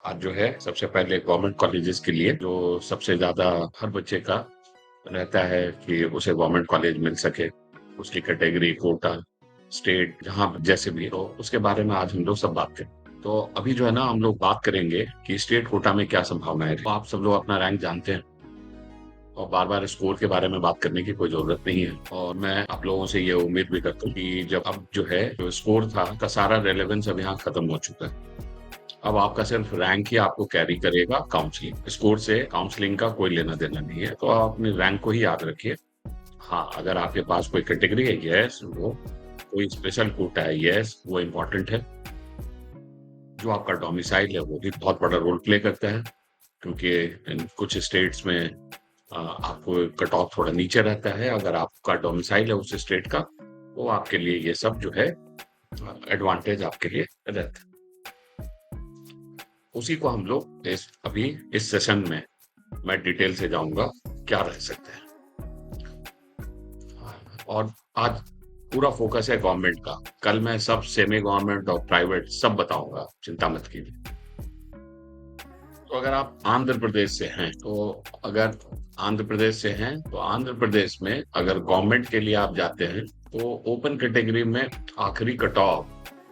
आज जो है सबसे पहले गवर्नमेंट कॉलेजेस के लिए जो सबसे ज़्यादा हर बच्चे का रहता है कि उसे गवर्नमेंट कॉलेज मिल सके, उसकी कैटेगरी, कोटा, स्टेट जहाँ जैसे भी हो, उसके बारे में आज हम लोग सब बात करें। तो अभी जो है ना हम लोग बात करेंगे कि स्टेट कोटा में क्या संभावनाएं हैं। तो आप सब लोग अपना रैंक जानते हैं और बार-बार स्कोर के बारे में बात करने की कोई ज़रूरत नहीं है और मैं आप लोगों से ये उम्मीद भी करता हूँ कि जब अब जो है, जो स्कोर था, का सारा रेलेवेंस अब यहाँ खत्म हो चुका है। अब आपका सिर्फ रैंक ही आपको कैरी करेगा काउंसलिंग। स्कोर से काउंसलिंग का कोई लेना-देना नहीं है, तो आप अपने रैंक को ही याद रखिए। हाँ, अगर आपके पास कोई कैटेगरी है, यस वो कोई स्पेशल कोटा है, यस वो इम्पोर्टेंट है। जो आपका डोमिसाइल है, वो भी बहुत बड़ा रोल प्ले करता है क्योंकि इन कुछ स्टेट्स में आपको कट ऑफ थोड़ा नीचे रहता है। अगर आपका डोमिसाइल है उस स्टेट का, तो आपके लिए ये सब जो है एडवांटेज आपके लिए रहता है। उसी को हम लोग अभी इस सेशन में मैं डिटेल से जाऊंगा क्या रह सकते हैं। और आज पूरा फोकस है गवर्नमेंट का। कल मैं सब सेमी गवर्नमेंट और प्राइवेट सब बताऊंगा, चिंता मत कीजिए। तो अगर आप आंध्र प्रदेश से हैं, तो आंध्र प्रदेश में अगर गवर्नमेंट के लिए आप जाते हैं तो ओपन कैटेगरी में आखिरी कट ऑफ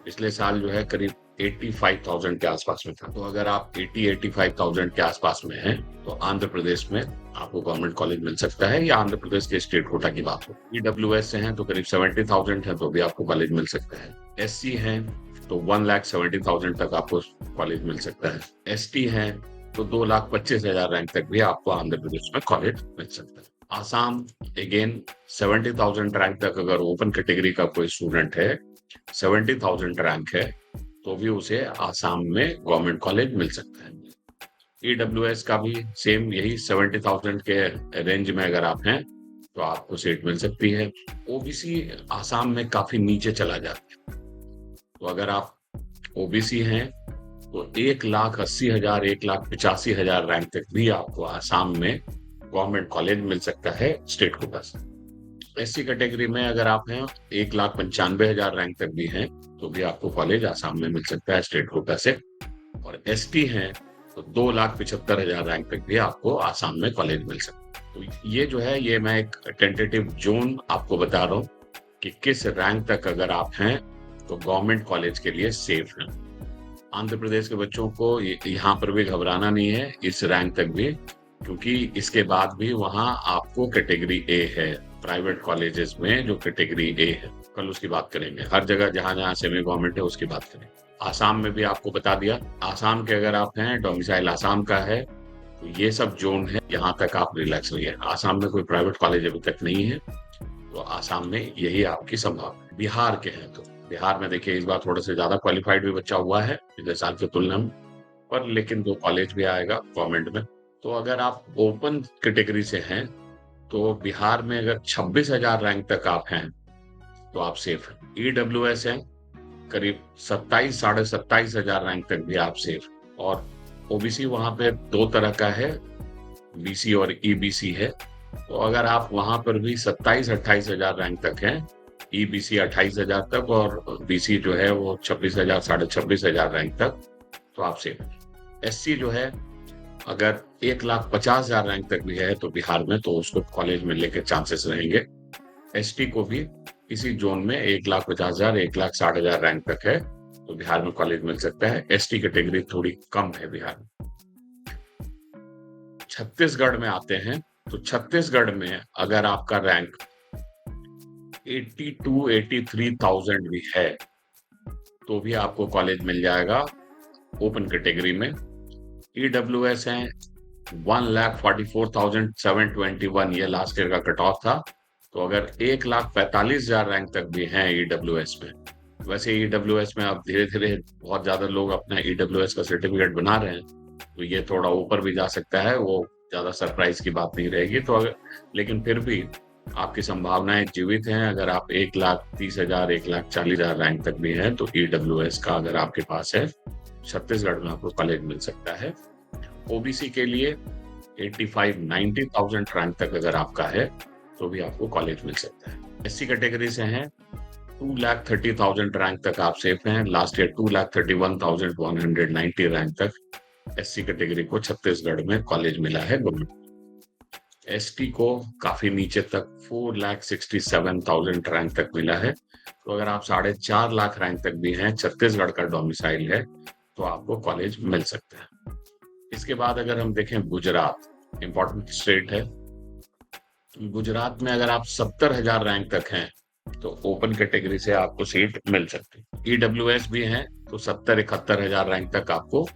पिछले साल जो है करीब 85,000 के आसपास में था। तो अगर आप 85,000 के आसपास में हैं तो आंध्र प्रदेश में आपको गवर्नमेंट कॉलेज मिल सकता है, या आंध्र प्रदेश के स्टेट कोटा की बात हो। ईडब्ल्यूएस से हैं तो करीब 70,000 है तो भी आपको कॉलेज मिल सकता है। एससी हैं तो 1,70,000 तक आपको कॉलेज मिल सकता है। एसटी हैं तो 2,25,000 रैंक तक भी आपको आंध्र प्रदेश में कॉलेज मिल सकता है। आसाम अगेन 70,000 रैंक तक अगर ओपन कैटेगरी का कोई स्टूडेंट है, 70,000 रैंक है तो भी उसे आसाम में गवर्नमेंट कॉलेज मिल सकता है। ईडब्ल्यूएस का भी सेम यही 70,000 के रेंज में अगर आप हैं तो आपको सीट मिल सकती है। ओबीसी आसाम में काफी नीचे चला जाता है, तो अगर आप ओबीसी हैं तो 1,80,000 1,85,000 रैंक तक भी आपको आसाम में गवर्नमेंट कॉलेज मिल सकता है स्टेट कोटा से। एससी कैटेगरी में अगर आप हैं 1,95,000 रैंक तक भी हैं तो भी आपको कॉलेज आसाम में मिल सकता है स्टेट कोटा से। और एसटी हैं तो 2,75,000 रैंक तक भी आपको आसाम में कॉलेज मिल सकता है। तो ये जो है, ये मैं एक टेंटेटिव जोन आपको बता रहा हूँ कि किस रैंक तक अगर आप हैं तो गवर्नमेंट कॉलेज के लिए सेफ है। आंध्र प्रदेश के बच्चों को यहाँ पर भी घबराना नहीं है इस रैंक तक भी, क्योंकि इसके बाद भी वहाँ आपको कैटेगरी ए है। प्राइवेट कॉलेजेस में जो कैटेगरी ए है, कल उसकी बात करेंगे। हर जगह जहां जहां सेमी गवर्नमेंट है उसकी बात करेंगे। आसाम में भी आपको बता दिया, आसाम के अगर आप हैं, डोमिसाइल आसाम का है तो ये सब जोन है, यहाँ तक आप रिलैक्स रहिए। आसाम में कोई प्राइवेट कॉलेज अभी तक नहीं है तो आसाम में यही आपकी संभावना। बिहार के हैं तो बिहार में देखिए इस बार थोड़ा से ज्यादा क्वालिफाइड भी बच्चा हुआ है पिछले साल की तुलना में, पर लेकिन 2 कॉलेज भी आएगा गवर्नमेंट में। तो अगर आप ओपन कैटेगरी से हैं तो बिहार में अगर 26,000 रैंक तक आप हैं तो आप सेफ हैं। ईडब्ल्यूएस है करीब 27 साढ़े 27,000 रैंक तक भी आप सेफ। और ओबीसी वहां पे 2 तरह का है, बीसी और ईबीसी है। तो अगर आप वहां पर भी 27-28,000 रैंक तक हैं, ईबीसी 28,000 तक और बीसी जो है वो 26,000 साढ़े 26,000 रैंक तक, तो आप सेफ हैं। एससी जो है अगर 1,50,000 रैंक तक भी है तो बिहार में, तो उसको कॉलेज मिलने के चांसेस रहेंगे। एसटी को भी इसी जोन में 1,50,000 1,60,000 रैंक तक है तो बिहार में कॉलेज मिल सकता है। एसटी कैटेगरी थोड़ी कम है बिहार में। छत्तीसगढ़ में आते हैं तो छत्तीसगढ़ में अगर आपका रैंक 82-83,000 भी है तो भी आपको कॉलेज मिल जाएगा ओपन कैटेगरी में। ईडब्ल्यूएस है 1,44,721 ये लास्ट ईयर का कट ऑफ था। तो अगर 1,45,000 रैंक तक भी हैं ईडब्ल्यूएस में, वैसे ईडब्ल्यूएस में अब धीरे धीरे बहुत ज्यादा लोग अपना ईडब्ल्यूएस का सर्टिफिकेट बना रहे हैं तो ये थोड़ा ऊपर भी जा सकता है, वो ज्यादा सरप्राइज की बात नहीं रहेगी। तो अगर, लेकिन फिर भी आपकी संभावनाएं जीवित हैं। अगर आप 1,30,000 1,40,000 रैंक तक भी हैं तो ईडब्ल्यूएस का अगर आपके पास है, छत्तीसगढ़ में आपको कॉलेज मिल सकता है। ओबीसी के लिए 85-90,000 रैंक तक अगर आपका है तो भी आपको कॉलेज मिल सकता है। एससी कैटेगरी से हैं 2,30,000 रैंक तक आप सेफ हैं। लास्ट ईयर 2,31,190 रैंक तक एससी कैटेगरी को छत्तीसगढ़ में कॉलेज मिला है गवर्नमेंट। एसटी को काफी नीचे तक 4,67,000 रैंक तक मिला है। तो अगर आप 4.5 लाख रैंक तक भी हैं, छत्तीसगढ़ का डोमिसाइल है, तो आपको कॉलेज मिल सकता है। इसके बाद अगर हम देखें गुजरात, इंपॉर्टेंट स्टेट है। गुजरात में अगर आप 70,000 रैंक तक हैं तो ओपन कैटेगरी से आपको सीट मिल सकती है। ईडब्ल्यूएस भी है तो 70-71,000 रैंक तक आपको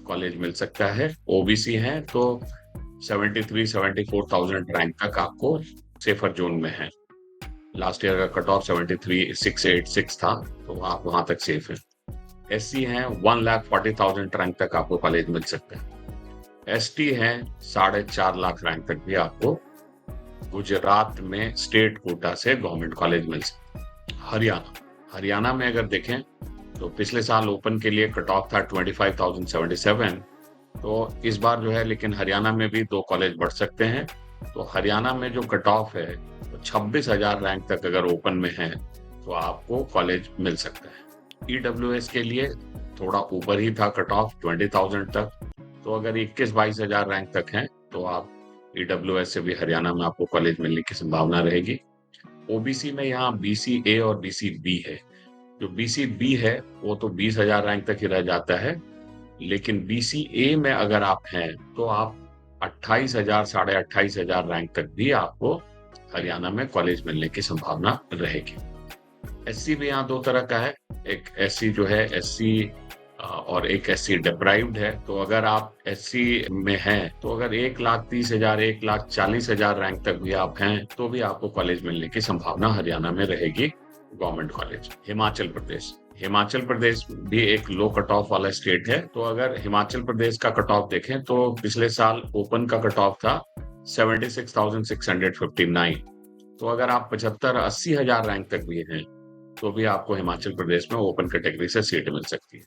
कॉलेज मिल सकता है। ओबीसी है तो 73-74,000 रैंक तक आपको सेफर जोन में है। लास्ट ईयर का कट ऑफ 73,686 था, तो आप वहां तक सेफ है। एससी है 1,40,000 रैंक तक आपको कॉलेज मिल सकता है। एसटी है 4.5 लाख रैंक तक भी आपको गुजरात में स्टेट कोटा से गवर्नमेंट कॉलेज मिल सकता है। हरियाणा में अगर देखें तो पिछले साल ओपन के लिए कट ऑफ था 25,077, तो इस बार जो है लेकिन हरियाणा में भी 2 कॉलेज बढ़ सकते हैं। तो हरियाणा में जो कट ऑफ है तो 26,000 रैंक तक अगर ओपन में है तो आपको कॉलेज मिल सकता है। ईडब्ल्यूएस के लिए थोड़ा ऊपर ही था कट ऑफ 20,000 तक, तो अगर 21-22,000 रैंक तक हैं तो आप ईडब्ल्यूएस से भी हरियाणा में आपको कॉलेज मिलने की संभावना रहेगी। ओबीसी में यहाँ बीसी ए और बीसी बी है। जो बीसी बी है वो तो 20,000 रैंक तक ही रह जाता है, लेकिन बीसी ए में अगर आप हैं तो आप 28,000 28,500 रैंक तक भी आपको हरियाणा में कॉलेज मिलने की संभावना रहेगी। एससी भी यहाँ 2 तरह का है, एक एससी जो है एससी और एक एससी डिप्राइव्ड है। तो अगर आप एससी में हैं तो अगर 1,30,000 1,40,000 रैंक तक भी आप हैं तो भी आपको कॉलेज मिलने की संभावना हरियाणा में रहेगी गवर्नमेंट कॉलेज। हिमाचल प्रदेश भी एक लो कट ऑफ वाला स्टेट है। तो अगर हिमाचल प्रदेश का कट ऑफ देखें तो पिछले साल ओपन का कट ऑफ था 76,659। तो अगर आप 75-80,000 रैंक तक भी हैं तो भी आपको हिमाचल प्रदेश में ओपन कैटेगरी से सीट मिल सकती है।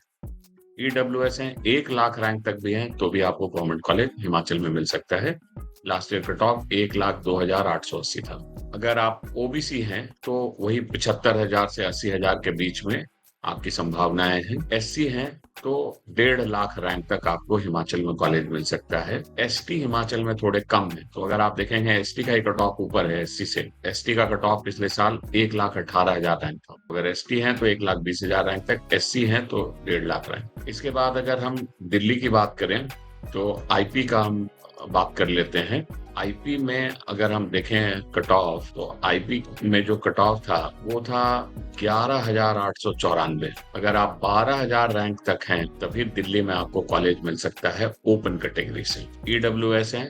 ईडब्ल्यूएस है 1 लाख रैंक तक भी हैं तो भी आपको गवर्नमेंट कॉलेज हिमाचल में मिल सकता है। लास्ट ईयर कट ऑफ 1,02,880 था। अगर आप ओबीसी हैं तो वही 75,000 से 80,000 के बीच में आपकी संभावनाएं हैं। एससी हैं तो 1.5 लाख रैंक तक आपको हिमाचल में कॉलेज मिल सकता है। एसटी हिमाचल में थोड़े कम है। तो अगर आप देखेंगे एसटी का ही कट ऑफ ऊपर है एससी से। एसटी का कट ऑफ पिछले साल 1,18,000 रैंक था। अगर एसटी है तो 1,20,000 रैंक तक, एससी है तो 1.5 लाख रैंक। इसके बाद अगर हम दिल्ली की बात करें तो आईपी का हम बात कर लेते हैं। आईपी में अगर हम देखें कट ऑफ तो आईपी में जो कट ऑफ था वो था 11,894। अगर आप 12,000 रैंक तक हैं तभी दिल्ली में आपको कॉलेज मिल सकता है ओपन कैटेगरी से। ईडब्ल्यूएस है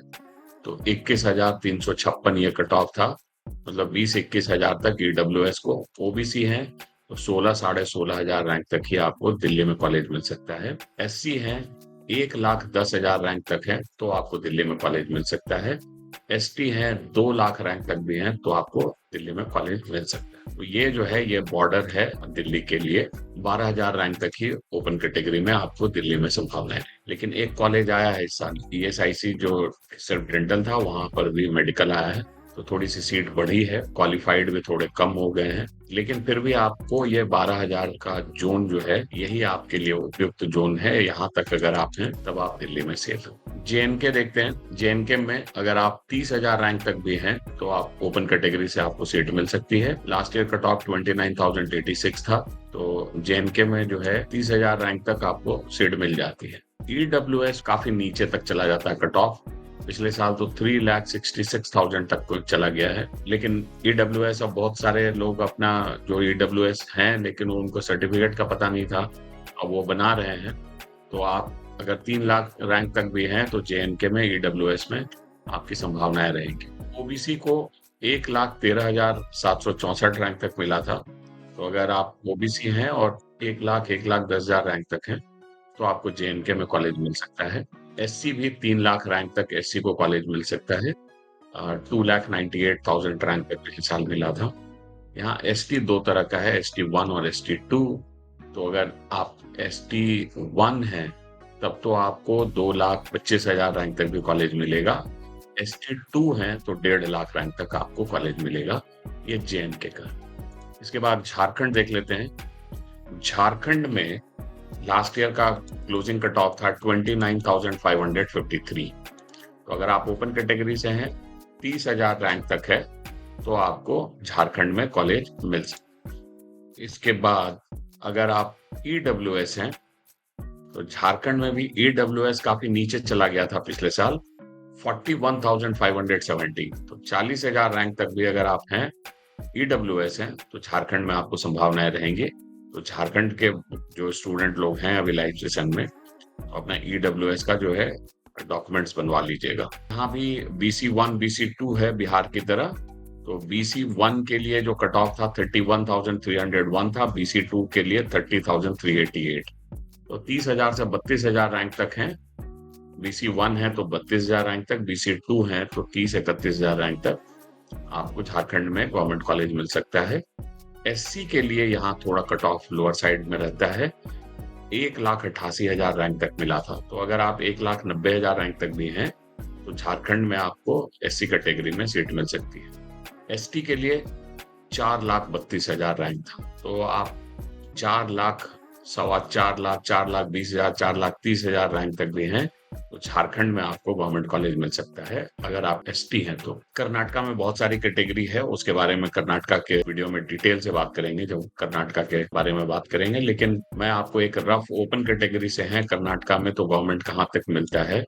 तो 21,356 ये कट ऑफ था, मतलब 20-21,000 तक ईडब्ल्यूएस को। ओबीसी है तो 16,500 रैंक तक ही आपको दिल्ली में कॉलेज मिल सकता है। एससी है 1,10,000 रैंक तक है तो आपको दिल्ली में कॉलेज मिल सकता है। एसटी है 2 लाख रैंक तक भी है तो आपको दिल्ली में कॉलेज मिल सकता है। तो ये जो है ये बॉर्डर है दिल्ली के लिए। 12,000 रैंक तक ही ओपन कैटेगरी में आपको दिल्ली में संभावना है। लेकिन एक कॉलेज आया है इस साल, ईएसआईसी, जो सिर्फ डेंटल था, वहां पर भी मेडिकल आया है, तो थोड़ी सी सीट बढ़ी है। क्वालिफाइड भी थोड़े कम हो गए हैं, लेकिन फिर भी आपको ये 12,000 का जोन जो है यही आपके लिए उपयुक्त जोन है। यहाँ तक अगर आप हैं तब आप दिल्ली में सेफ हो। जेएनके देखते हैं। जेएनके में अगर आप 30,000 रैंक तक भी हैं तो आप ओपन कैटेगरी से आपको सीट मिल सकती है। लास्ट ईयर कट ऑफ 29,086 था, तो जेएनके में जो है 30,000 रैंक तक आपको सीट मिल जाती है। ईडब्ल्यूएस काफी नीचे तक चला जाता है कट ऑफ। पिछले साल तो 3,66,000 तक को चला गया है। लेकिन ईडब्ल्यूएस, अब बहुत सारे लोग अपना जो ईडब्ल्यूएस हैं लेकिन उनको सर्टिफिकेट का पता नहीं था, अब वो बना रहे हैं। तो आप अगर 3 लाख रैंक तक भी हैं तो जेएनके में ईडब्ल्यूएस में आपकी संभावनाएं रहेंगी। ओबीसी को 1,13,764 रैंक तक मिला था। तो अगर आप ओबीसी हैं और 1,10,000 रैंक तक हैं तो आपको जेएनके में कॉलेज मिल सकता है। एससी भी 3 लाख रैंक तक एससी को कॉलेज मिल सकता है। 2,98,000 रैंक तक पिछले साल मिला था। यहाँ एसटी 2 तरह का है, ST1 और ST2। तो अगर आप ST1 हैं तब तो आपको 2,25,000 रैंक तक भी कॉलेज मिलेगा। ST2 है तो 1.5 लाख रैंक तक आपको कॉलेज मिलेगा। ये जेएनके का। इसके बाद झारखंड देख लेते हैं। झारखंड में लास्ट ईयर का क्लोजिंग कट ऑफ था 29,553। तो अगर आप ओपन कैटेगरी से हैं, 30,000 रैंक तक है, तो आपको झारखंड में कॉलेज मिल सकता है। इसके बाद अगर आप ईडब्ल्यूएस हैं, तो झारखंड में भी ईडब्ल्यूएस काफी नीचे चला गया था पिछले साल, 41,570। तो 40,000 रैंक तक भी अगर आप हैं, ईडब्ल्यूएस हैं, तो झारखंड में आपको संभावनाएं रहेंगी। तो झारखंड के जो स्टूडेंट लोग हैं अभी लाइव सेशन में, तो अपना ईडब्ल्यूएस का जो है डॉक्यूमेंट्स बनवा लीजिएगा। यहाँ भी BC1 BC2 है बिहार की तरह। तो BC1 के लिए जो कट ऑफ था 31,301 था, BC2 के लिए 30,388। तो 30,000 से 32,000 रैंक तक हैं। BC1 है तो 32,000 रैंक तक, BC2 है तो 30-31,000 रैंक तक आपको झारखंड में गवर्नमेंट कॉलेज मिल सकता है। SC के लिए यहाँ थोड़ा कट ऑफ लोअर साइड में रहता है, 1,88,000 रैंक तक मिला था। तो अगर आप 1,90,000 रैंक तक भी हैं, तो झारखंड में आपको SC कैटेगरी में सीट मिल सकती है। ST के लिए 4,32,000 रैंक था। तो आप 4 लाख, 4.25 लाख, 4,20,000, 4,30,000 रैंक तक भी हैं, तो झारखंड में आपको गवर्नमेंट कॉलेज मिल सकता है अगर आप ST हैं तो। कर्नाटका में बहुत सारी कैटेगरी है, उसके बारे में कर्नाटका के वीडियो में डिटेल से बात करेंगे जब कर्नाटका के बारे में बात करेंगे। लेकिन मैं आपको एक रफ ओपन कैटेगरी से हैं कर्नाटका में तो गवर्नमेंट कहाँ तक मिलता है।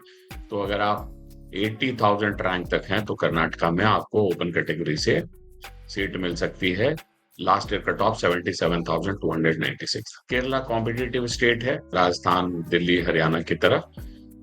तो अगर आप 80,000 रैंक तक हैं, तो कर्नाटका में आपको ओपन कैटेगरी से सीट मिल सकती है। Last year cut off 77,296। Kerala competitive state है, राजस्थान, दिल्ली, हरियाणा की तरह।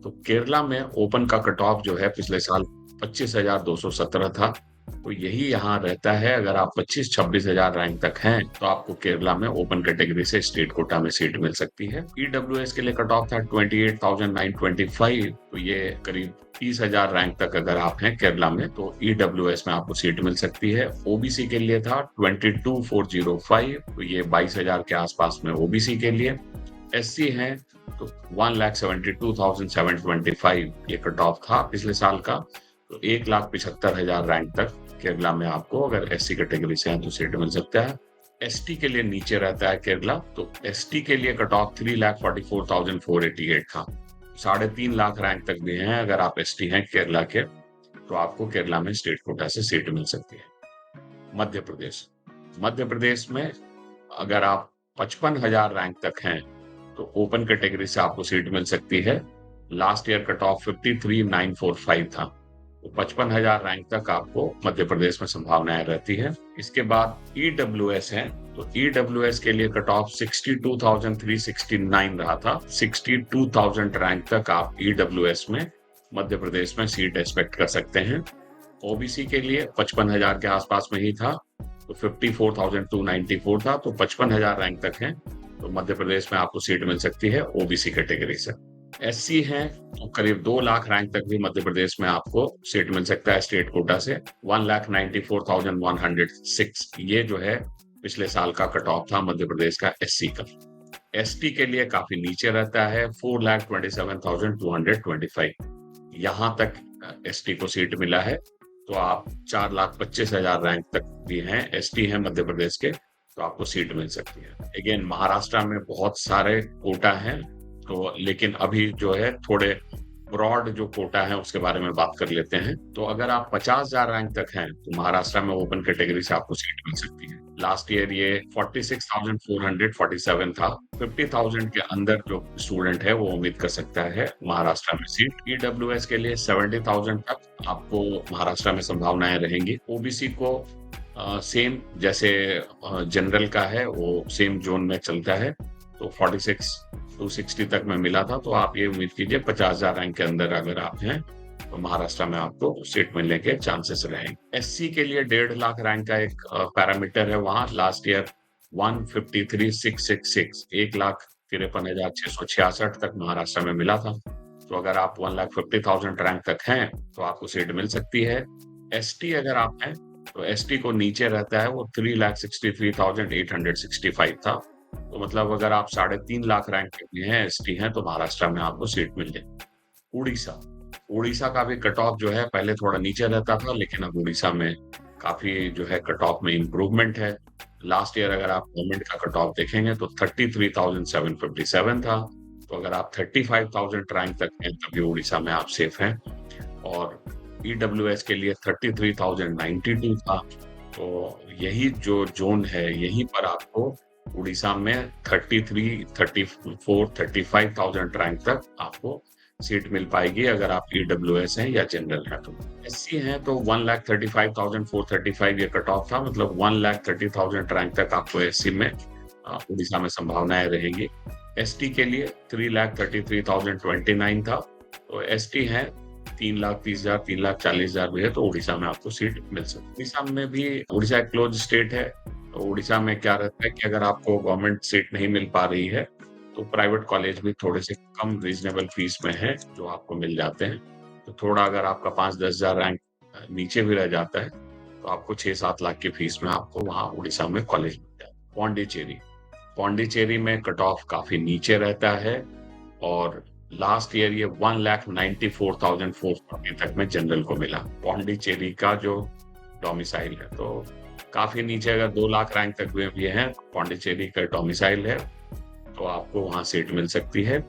तो केरला में ओपन का कट ऑफ जो है पिछले साल 25,217 था। तो यही यहाँ रहता है। अगर आप 25-26,000 रैंक तक हैं, तो आपको केरला में ओपन कैटेगरी से स्टेट कोटा में सीट मिल सकती है। ईडब्ल्यूएस के लिए कट ऑफ था 28,925। तो ये करीब 30,000 रैंक तक अगर आप हैं केरला में, तो ईडब्ल्यूएस में आपको सीट मिल सकती है। ओबीसी के लिए था 22,405। तो ये 22,000 के आसपास में ओबीसी के लिए। SC है तो 1,72,725 ये कट ऑफ था पिछले साल का। तो 1,75,000 रैंक तक केरला में आपको अगर SC कैटेगरी से हैं तो सीट मिल सकता है। ST के लिए नीचे रहता है केरला। तो ST के लिए कट ऑफ 3,44,488 था। 3.5 लाख रैंक तक भी हैं अगर आप ST हैं केरला के, तो आपको केरला में स्टेट कोटा से सीट मिल सकती है। मध्य प्रदेश में अगर आप 55,000 रैंक तक हैं, तो ओपन कैटेगरी से आपको सीट मिल सकती है। लास्ट ईयर कट ऑफ 53,945 था। तो 55,000 रैंक तक आपको मध्य प्रदेश में संभावनाएं रहती है। इसके बाद ईडब्ल्यूएस है, तो ईडब्ल्यूएस के लिए कट ऑफ 62,369 रहा था। 62,000 रैंक तक आप ईडब्ल्यूएस में मध्य प्रदेश में सीट एक्सपेक्ट कर सकते हैं। ओबीसी के लिए 55,000 के आसपास में ही था, तो 54,294 था। तो 55,000 रैंक तक है, तो मध्य प्रदेश में आपको सीट मिल सकती है ओबीसी कैटेगरी से। SC है तो करीब 2 लाख रैंक तक भी मध्य प्रदेश में आपको सीट मिल सकता है स्टेट कोटा से। 1,94,106 ये जो है पिछले साल का कट ऑफ था मध्य प्रदेश का SC का। ST के लिए काफी नीचे रहता है, 4,27,225। यहाँ तक ST को सीट मिला है। तो आप 4,25,000 रैंक तक भी हैं, ST हैं मध्य प्रदेश के, तो आपको सीट मिल सकती है। अगेन महाराष्ट्र में बहुत सारे कोटा हैं, तो लेकिन अभी जो है थोड़े ब्रॉड जो कोटा है उसके बारे में बात कर लेते हैं। तो अगर आप 50,000 रैंक तक हैं, तो महाराष्ट्र में ओपन कैटेगरी से आपको सीट मिल सकती है। लास्ट ईयर ये 46,447 था। 50,000 के अंदर जो स्टूडेंट है वो उम्मीद कर सकता है महाराष्ट्र में सीट। ईडब्ल्यूएस के लिए 70,000 तक आपको महाराष्ट्र में संभावनाएं रहेंगी। ओबीसी को सेम जैसे जनरल का है वो सेम जोन में चलता है, तो 46-60 तक में मिला था। तो आप ये उम्मीद कीजिए 50,000 रैंक के अंदर अगर आप हैं, तो महाराष्ट्र में आपको सीट मिलने के चांसेस रहेंगे। SC के लिए 1.5 लाख रैंक का एक पैरामीटर है वहां। लास्ट ईयर 153,666 1,53,666 तक महाराष्ट्र में मिला था। तो अगर आप 1,50,000 रैंक तक हैं, तो आपको सीट मिल सकती है। ST अगर आप हैं, तो ST को नीचे रहता है, वो 3,63,865 था। तो मतलब अगर आप 3.5 लाख रैंक में हैं, ST हैं, तो महाराष्ट्र में आपको सीट मिल जाए। उड़ीसा का भी कट ऑफ जो है पहले थोड़ा नीचे रहता था, लेकिन अब उड़ीसा में काफी जो है कट ऑफ में इम्प्रूवमेंट है। लास्ट ईयर अगर आप गवर्नमेंट का कट ऑफ देखेंगे तो 33,757 था। तो अगर आप 35,000 रैंक तक हैं तभी उड़ीसा में आप सेफ हैं। और ईडब्ल्यूएस के लिए 33,092 था। तो यही जो जोन है, यहीं पर आपको उड़ीसा में 33, 34, 35,000 रैंक तक आपको सीट मिल पाएगी अगर आप ईडब्ल्यूएस हैं या जनरल हैं तो। एससी हैं तो 1,35,435 ये कट ऑफ था, मतलब 1,30,000 रैंक तक आपको एससी में उड़ीसा में संभावनाएं रहेंगी। एसटी के लिए 3,33,029 था। तो एसटी है 3,30,000, 3,40,000 भी है तो उड़ीसा में आपको सीट मिल सकती है। उड़ीसा में भी, उड़ीसा एक क्लोज स्टेट है, तो उड़ीसा में क्या रहता है कि अगर आपको गवर्नमेंट सीट नहीं मिल पा रही है तो प्राइवेट कॉलेज भी थोड़े से कम रीजनेबल फीस में है जो आपको मिल जाते हैं। तो थोड़ा अगर आपका 5-10,000 रैंक नीचे भी रह जाता है तो आपको 6-7 लाख की फीस में आपको वहाँ उड़ीसा में कॉलेज मिल जाता है। पौंडीचेरी, पौंडीचेरी में कट ऑफ काफी नीचे रहता है और लास्ट ईयर ये 1,94,440 तक में जनरल को मिला। पौंडीचेरी का जो डोमिसाइल है तो काफी नीचे, अगर 2 लाख रैंक तक भी है पौंडीचेरी का डोमिसाइल है तो आपको वहां सीट मिल सकती है।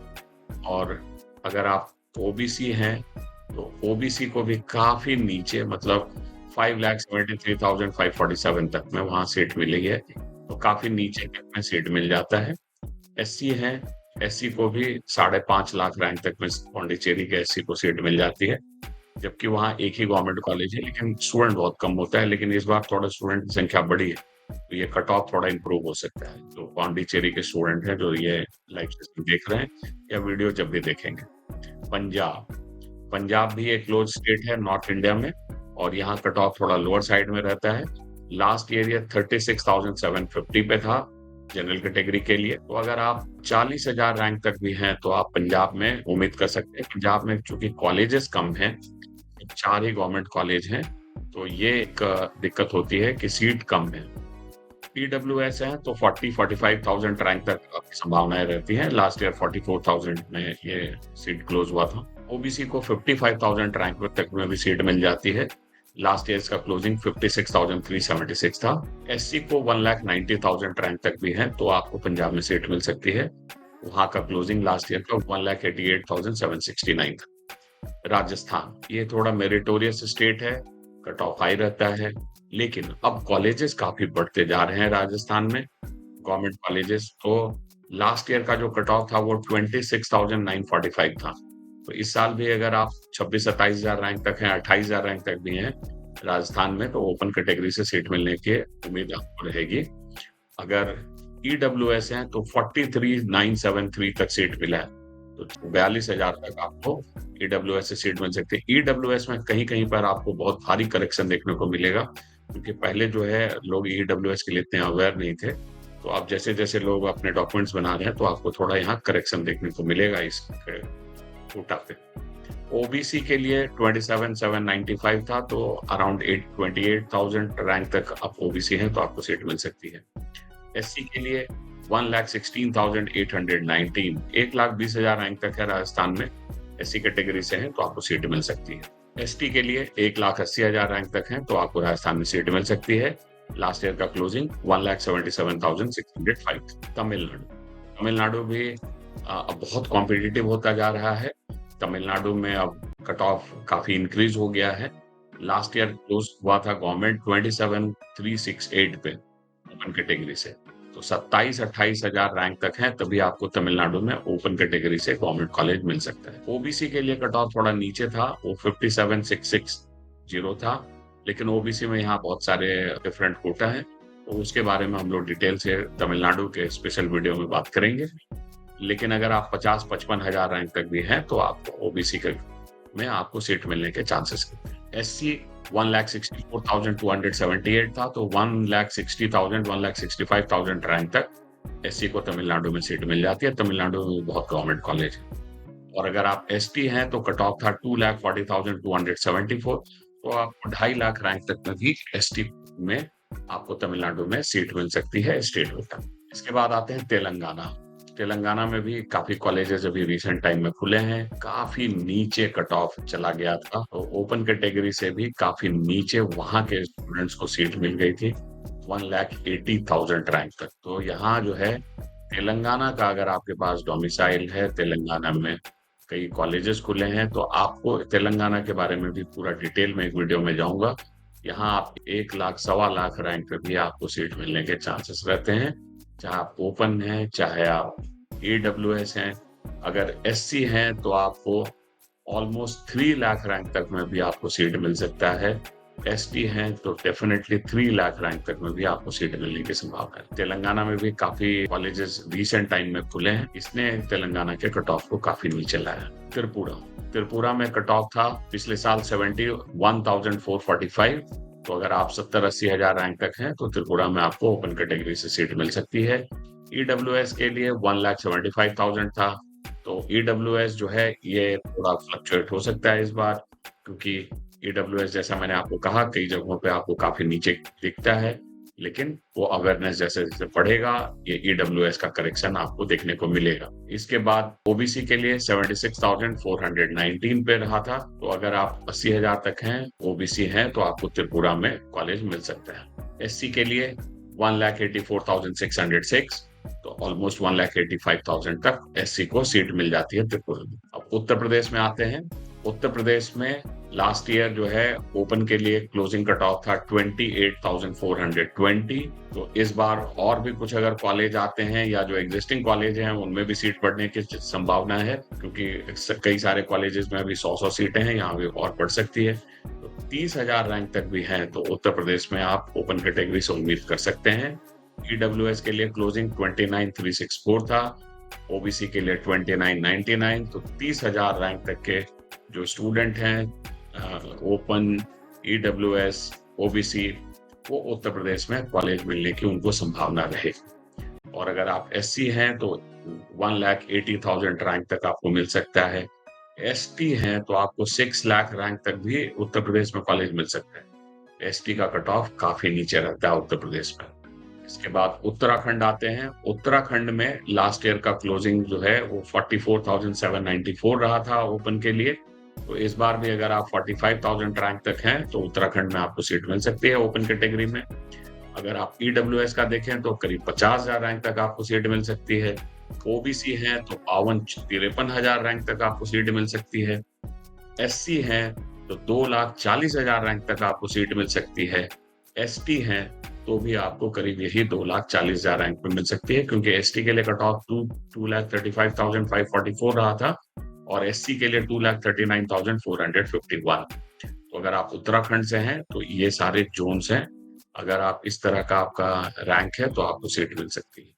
और अगर आप ओबीसी हैं तो ओबीसी को भी काफी नीचे, मतलब 5,73,547 तक में वहां सीट मिली है, तो काफी नीचे तक में सीट मिल जाता है। एससी है, एससी को भी 5.5 लाख रैंक तक में पौंडीचेरी के एससी को सीट मिल जाती है, जबकि वहाँ एक ही गवर्नमेंट कॉलेज है लेकिन स्टूडेंट बहुत कम होता है। लेकिन इस बार थोड़ा स्टूडेंट की संख्या बढ़ी है तो ये कट ऑफ थोड़ा इम्प्रूव हो सकता है। तो पौंडीचेरी के स्टूडेंट हैं जो ये लाइव सेशन देख रहे हैं या वीडियो जब भी देखेंगे। पंजाब, पंजाब भी एक क्लोज स्टेट है नॉर्थ इंडिया में और यहाँ कट ऑफ थोड़ा लोअर साइड में रहता है। लास्ट ईयर ये 36,750 पे था जनरल कैटेगरी के लिए। तो अगर आप 40,000 रैंक तक भी हैं तो आप पंजाब में उम्मीद कर सकते हैं। पंजाब में चूंकि कॉलेजेस कम हैं, 4 ही गवर्नमेंट कॉलेज हैं, तो ये एक दिक्कत होती है कि सीट कम है। ईडब्ल्यूएस है तो 40-45,000 रैंक तक आपकी संभावनाएं रहती हैं। लास्ट ईयर 44,000 में ये सीट क्लोज हुआ था। ओबीसी को 55,000 रैंक तक में भी सीट मिल जाती है। लास्ट ईयर का क्लोजिंग 56,376 था। एससी को 1,90,000 रैंक तक भी है तो आपको पंजाब में सीट मिल सकती है। वहां का क्लोजिंग लास्ट ईयर का 1,88,769 था। राजस्थान, ये थोड़ा मेरिटोरियस स्टेट है, कट ऑफ हाई रहता है, लेकिन अब कॉलेजेस काफी बढ़ते जा रहे हैं राजस्थान में, गवर्नमेंट कॉलेजेस। तो लास्ट ईयर का जो कट ऑफ था वो 26,945 था। तो इस साल भी अगर आप 26-27,000 रैंक तक हैं, 28,000 रैंक तक भी हैं राजस्थान में, तो ओपन कैटेगरी से सीट मिलने की उम्मीद आपको रहेगी। अगर ईडब्ल्यूएस हैं तो 43,973 तक सीट मिला है, तो 42,000 तक आपको ईडब्ल्यूएस से सीट मिल सकती है। ईडब्ल्यूएस में कहीं कहीं पर आपको बहुत भारी करेक्शन देखने को मिलेगा, क्योंकि पहले जो है लोग ईडब्ल्यूएस के लिए इतने अवेयर नहीं थे। तो आप जैसे जैसे लोग अपने डॉक्यूमेंट्स बना रहे हैं तो आपको थोड़ा यहाँ करेक्शन देखने को मिलेगा इस कोटा पे। ओबीसी के लिए 27,795 था, तो अराउंड 28,000 रैंक तक आप ओबीसी हैं तो आपको सीट मिल सकती है। एससी के लिए 1,16,819, 1,20,000 रैंक तक है राजस्थान में, एससी कैटेगरी से हैं तो आपको सीट मिल सकती है। एसटी के लिए 1,80,000 रैंक तक हैं तो आपको राजस्थान में सीट मिल सकती है। लास्ट ईयर का क्लोजिंग 1,77,605। तमिलनाडु, तमिलनाडु भी अब बहुत कॉम्पिटिटिव होता जा रहा है। तमिलनाडु में अब कट ऑफ काफी इंक्रीज हो गया है। लास्ट ईयर क्लोज हुआ था गवर्नमेंट 27,368 पे ओपन कैटेगरी से, तो 27-28,000 रैंक तक है तभी आपको तमिलनाडु में ओपन कैटेगरी से गवर्नमेंट कॉलेज मिल सकता है। ओबीसी के लिए कट ऑफ थोड़ा नीचे था, वो 57,660 था, लेकिन ओबीसी में यहाँ बहुत सारे डिफरेंट कोटा है, तो उसके बारे में हम लोग डिटेल से तमिलनाडु के स्पेशल वीडियो में बात करेंगे। लेकिन अगर आप 50-55,000 रैंक तक भी हैं तो आपको ओबीसी में आपको सीट मिलने के चांसेस हैं। एससी 1,64,278 था, तो 1,60,000, 1,65,000 रैंक तक एससी को तमिलनाडु में सीट मिल जाती है। तमिलनाडु में बहुत गवर्नमेंट कॉलेज है। और अगर आप एसटी हैं तो कट ऑफ था 2,40,274, तो आपको 2.5 लाख रैंक तक में भी एसटी में आपको तमिलनाडु में सीट मिल सकती है स्टेट कोटा। इसके बाद आते हैं तेलंगाना। तेलंगाना में भी काफी कॉलेजेस अभी रिसेंट टाइम में खुले हैं। काफी नीचे कट ऑफ चला गया था, तो ओपन कैटेगरी से भी काफी नीचे वहां के स्टूडेंट्स को सीट मिल गई थी। 1,80,000 रैंक तक। तो यहाँ जो है तेलंगाना का, अगर आपके पास डोमिसाइल है तेलंगाना में, कई कॉलेजेस खुले हैं, तो आपको तेलंगाना के बारे में भी पूरा डिटेल में एक वीडियो में जाऊंगा। यहाँ आप 1 लाख, सवा लाख रैंक पे भी आपको सीट मिलने के चांसेस रहते हैं, चाहे आप ओपन हैं, चाहे आप EWS हैं। अगर SC हैं तो आपको ऑलमोस्ट 3 लाख रैंक तक में भी आपको सीट मिल सकता है। ST हैं तो डेफिनेटली 3 लाख रैंक तक में भी आपको सीट मिलने की संभावना है। तेलंगाना में भी काफी कॉलेजेस रिसेंट टाइम में खुले हैं, इसने तेलंगाना के कट ऑफ को काफी नीचे लाया। त्रिपुरा में कट ऑफ था पिछले साल 71,445। तो अगर आप 70-80 हजार रैंक तक हैं तो त्रिपुरा में आपको ओपन कैटेगरी से सीट मिल सकती है। EWS के लिए 1,75,000 था। तो EWS जो है ये थोड़ा फ्लक्चुएट हो सकता है इस बार, क्योंकि EWS जैसा मैंने आपको कहा कई जगहों पे आपको काफी नीचे दिखता है, लेकिन वो अवेयरनेस जैसे जैसे बढ़ेगा ये EWS का करेक्शन आपको देखने को मिलेगा। इसके बाद OBC के लिए 76,419 पे रहा था। तो अगर आप 80,000 तक हैं, OBC हैं, तो आपको त्रिपुरा में कॉलेज मिल सकता है। SC के लिए 1,84,606, तो ऑलमोस्ट 1,85,000 तक SC को सीट मिल जाती है त्रिपुरा में। अब उत्तर प्रदेश में आते हैं। उत्तर प्रदेश में लास्ट ईयर जो है ओपन के लिए क्लोजिंग कट ऑफ था 28,420। तो इस बार और भी कुछ अगर कॉलेज आते हैं या जो एग्जिस्टिंग कॉलेज हैं उनमें भी सीट बढ़ने की संभावना है, क्योंकि कई सारे कॉलेजेस में अभी 100-100 सीटें हैं, यहाँ भी और बढ़ सकती है। तो 30,000 रैंक तक भी हैं, तो उत्तर प्रदेश में आप ओपन कैटेगरी से उम्मीद कर सकते हैं। EWS के लिए क्लोजिंग 29,364 था, OBC के लिए 29,99। तो 30,000 रैंक तक के जो स्टूडेंट हैं ओपन, EWS, OBC, वो उत्तर प्रदेश में कॉलेज मिलने की उनको संभावना रहेगी। और अगर आप SC हैं तो 1,80,000 रैंक तक आपको मिल सकता है। ST हैं तो आपको 6 लाख रैंक तक भी उत्तर प्रदेश में कॉलेज मिल सकता है। ST का कट ऑफ काफी नीचे रहता है उत्तर प्रदेश में। इसके बाद उत्तराखंड आते हैं। उत्तराखंड में लास्ट ईयर का क्लोजिंग जो है वो 44,794 रहा था ओपन के लिए। तो इस बार भी अगर आप 45,000 रैंक तक हैं तो उत्तराखंड में आपको सीट मिल सकती है ओपन कैटेगरी में। अगर आप EWS का देखें तो करीब 50,000 रैंक तक आपको सीट मिल सकती है। OBC है तो 52-53,000 रैंक तक आपको सीट मिल सकती है। SC है तो 2,40,000 रैंक तक आपको सीट मिल सकती है। ST है तो भी आपको करीब यही 2,40,000 रैंक पे मिल सकती है, क्योंकि ST के लिए कट ऑफ 2,35,544 रहा था और SC के लिए 2,39,451। तो अगर आप उत्तराखंड से हैं तो ये सारे जोन्स हैं। अगर आप इस तरह का आपका रैंक है तो आपको सीट मिल सकती है।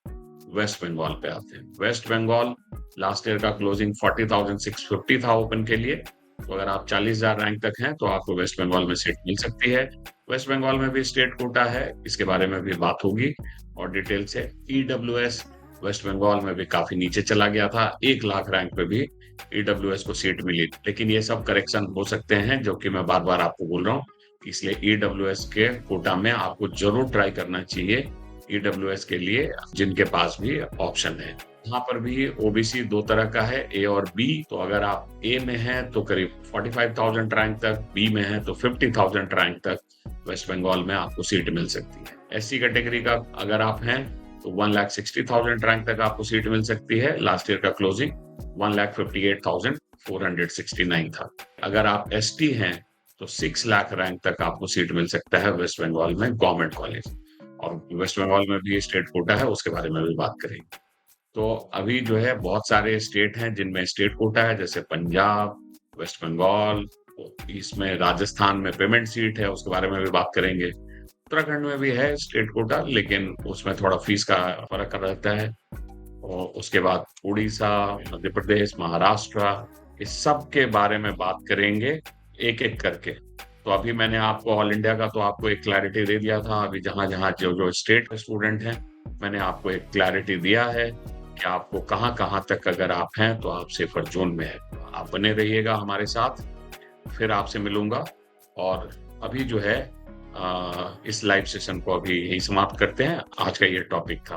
वेस्ट बंगाल पे आते हैं। वेस्ट बंगाल लास्ट ईयर का क्लोजिंग 40,650 था ओपन के लिए। तो अगर आप 40,000 रैंक तक हैं तो आपको वेस्ट बंगाल में सीट मिल सकती है। वेस्ट बंगाल में भी स्टेट कोटा है, इसके बारे में भी बात होगी और डिटेल से। EWS वेस्ट बंगाल में भी काफी नीचे चला गया था, 1 लाख रैंक पे भी EWS को सीट मिली, लेकिन ये सब करेक्शन हो सकते हैं, जो कि मैं बार बार आपको बोल रहा हूँ। इसलिए EWS के कोटा में आपको जरूर ट्राई करना चाहिए, EWS के लिए जिनके पास भी ऑप्शन है। यहाँ पर भी OBC 2 तरह का है, A और B। तो अगर आप A में हैं तो करीब 45,000 रैंक तक, B में है तो 50,000 रैंक तक वेस्ट बंगाल में आपको सीट मिल सकती है। SC कैटेगरी का अगर आप हैं तो 1,60,000 रैंक तक आपको सीट मिल सकती है। लास्ट ईयर का क्लोजिंग 1,58,469 था। अगर आप ST हैं तो 6 लाख रैंक तक आपको सीट मिल सकता है वेस्ट बंगाल में गवर्नमेंट कॉलेज। और वेस्ट बंगाल में भी स्टेट कोटा है, उसके बारे में भी बात करेंगे। तो अभी जो है बहुत सारे स्टेट हैं जिनमें स्टेट कोटा है, जैसे पंजाब, वेस्ट बंगाल, इसमें राजस्थान में पेमेंट सीट है, उसके बारे में भी बात करेंगे। उत्तराखंड में भी है स्टेट कोटा, लेकिन उसमें थोड़ा फीस का फर्क रहता है। और उसके बाद उड़ीसा, मध्य प्रदेश, महाराष्ट्र, इस सब के बारे में बात करेंगे एक एक करके। तो अभी मैंने आपको ऑल इंडिया का तो आपको एक क्लैरिटी दे दिया था। अभी जहां जहां जो जो स्टेट के स्टूडेंट हैं मैंने आपको एक क्लैरिटी दिया है कि आपको कहां तक अगर आप हैं तो आप सेफर जोन में है। आप बने रहिएगा हमारे साथ, फिर आपसे मिलूंगा। और अभी जो है इस लाइव सेशन को अभी यही समाप्त करते हैं। आज का ये टॉपिक था।